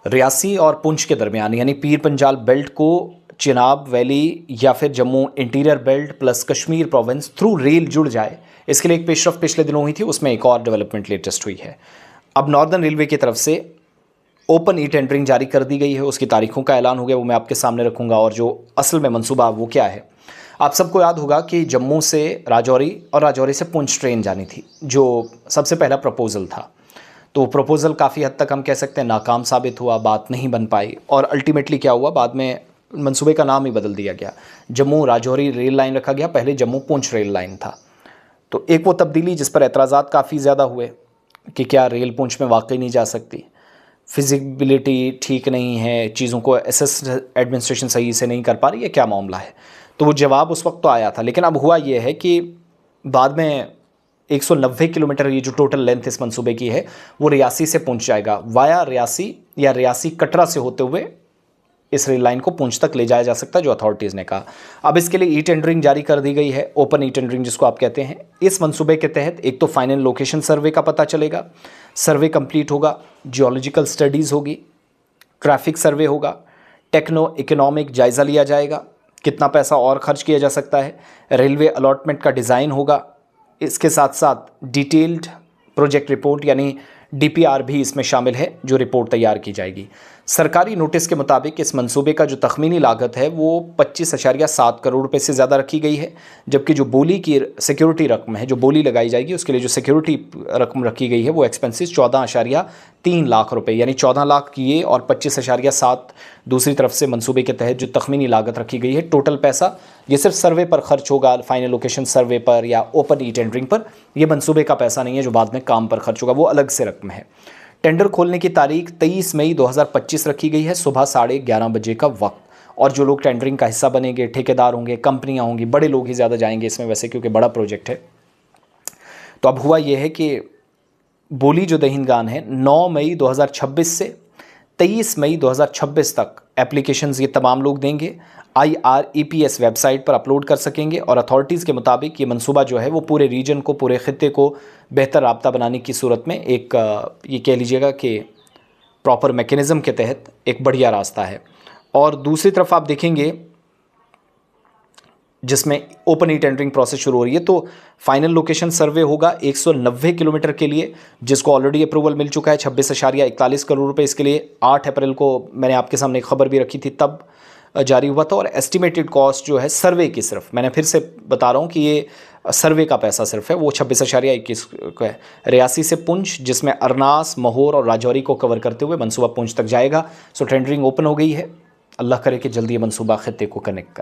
रियासी और पुंछ के दरमियान यानी पीर पंजाल बेल्ट को चिनाब वैली या फिर Jammu interior belt plus Kashmir province through rail जुड़ जाए, इसके लिए एक पेशरफ पिछले दिनों हुई थी, उसमें एक और डेवलपमेंट लेटेस्ट हुई है। अब नॉर्दर्न रेलवे की तरफ से ओपन ई टेंडरिंग जारी कर दी गई है, उसकी तारीखों का ऐलान हो गया, वो मैं आपके सामने रखूंगा। और जो असल में मंसूबा वो क्या है, आप सबको याद होगा कि जम्मू से राजौरी और राजौरी से पुंछ ट्रेन जानी थी, जो सबसे पहला प्रपोज़ल था। तो प्रपोज़ल काफ़ी हद तक हम कह सकते हैं नाकाम साबित हुआ, बात नहीं बन पाई। और अल्टीमेटली क्या हुआ, बाद में मंसूबे का नाम ही बदल दिया गया, जम्मू राजौरी रेल लाइन रखा गया, पहले जम्मू पुंछ रेल लाइन था। तो एक वो तब्दीली जिस पर एतराज़ात काफ़ी ज़्यादा हुए कि क्या रेल पुंछ में वाकई नहीं जा सकती, फिजिबिलिटी ठीक नहीं है, चीज़ों को एसएस एडमिनिस्ट्रेशन सही से नहीं कर पा रही है, क्या मामला है। तो वो जवाब उस वक्त तो आया था, लेकिन अब हुआ ये है कि बाद में 190 किलोमीटर ये जो टोटल लेंथ इस मंसूबे की है वो रियासी से पुंछ जाएगा, वाया रियासी या रियासी कटरा से होते हुए इस रेल लाइन को पुंछ तक ले जाया जा सकता है, जो अथॉरिटीज़ ने कहा। अब इसके लिए ई टेंडरिंग जारी कर दी गई है, ओपन ई टेंडरिंग जिसको आप कहते हैं। इस मंसूबे के तहत एक तो फाइनल लोकेशन सर्वे का पता चलेगा, सर्वे कंप्लीट होगा, जियोलॉजिकल स्टडीज़ होगी, ट्रैफिक सर्वे होगा, टेक्नो इकोनॉमिक जायज़ा लिया जाएगा, कितना पैसा और खर्च किया जा सकता है, रेलवे अलॉटमेंट का डिज़ाइन होगा, इसके साथ साथ डिटेल्ड प्रोजेक्ट रिपोर्ट यानी डीपीआर भी इसमें शामिल है, जो रिपोर्ट तैयार की जाएगी। सरकारी नोटिस के मुताबिक इस मंसूबे का जो तखमीनी लागत है वो 25.7 करोड़ रुपए से ज़्यादा रखी गई है, जबकि जो बोली की सिक्योरिटी रकम है, जो बोली लगाई जाएगी उसके लिए जो सिक्योरिटी रकम रखी गई है वो एक्सपेंसेस 14.3 लाख रुपए, यानी 14 लाख ये और 25.7 दूसरी तरफ से मंसूबे के तहत जो तखमीनी लागत रखी गई है। टोटल पैसा ये सिर्फ सर्वे पर खर्च होगा, फाइनल लोकेशन सर्वे पर या ओपन ई टेंडरिंग पर, यह मंसूबे का पैसा नहीं है जो बाद में काम पर खर्च होगा, वो अलग से रकम है। टेंडर खोलने की तारीख 23 मई 2025 रखी गई है, सुबह 11:30 बजे का वक्त। और जो लोग टेंडरिंग का हिस्सा बनेंगे, ठेकेदार होंगे, कंपनियां होंगी, बड़े लोग ही ज़्यादा जाएंगे इसमें वैसे, क्योंकि बड़ा प्रोजेक्ट है। तो अब हुआ यह है कि बोली जो दहिंदगान है 9 मई 2026 से 23 मई 2026 तक एप्लीकेशंस ये तमाम लोग देंगे, IREPS वेबसाइट पर अपलोड कर सकेंगे। और अथॉरिटीज़ के मुताबिक ये मंसूबा जो है वो पूरे रीजन को, पूरे खित्ते को बेहतर राब्ता बनाने की सूरत में एक ये कह लीजिएगा कि प्रॉपर मैकेनिज़्म के तहत एक बढ़िया रास्ता है। और दूसरी तरफ आप देखेंगे जिसमें ओपन ई टेंडरिंग प्रोसेस शुरू हो रही है, तो फाइनल लोकेशन सर्वे होगा 190 किलोमीटर के लिए, जिसको ऑलरेडी अप्रूवल मिल चुका है 26.41 करोड़ रुपए। इसके लिए 8 अप्रैल को मैंने आपके सामने एक खबर भी रखी थी, तब जारी हुआ था। और एस्टिमेटेड कॉस्ट जो है सर्वे की, सिर्फ मैंने फिर से बता रहा हूँ कि ये सर्वे का पैसा सिर्फ है, वो 26.21 का है। रियासी से पुंछ, जिसमें अरनास, महोर और राजौरी को कवर करते हुए मंसूबा पुंछ तक जाएगा। सो टेंडरिंग ओपन हो गई है, अल्लाह करे कि जल्दी ये मंसूबा खित्ते को कनेक्ट करे।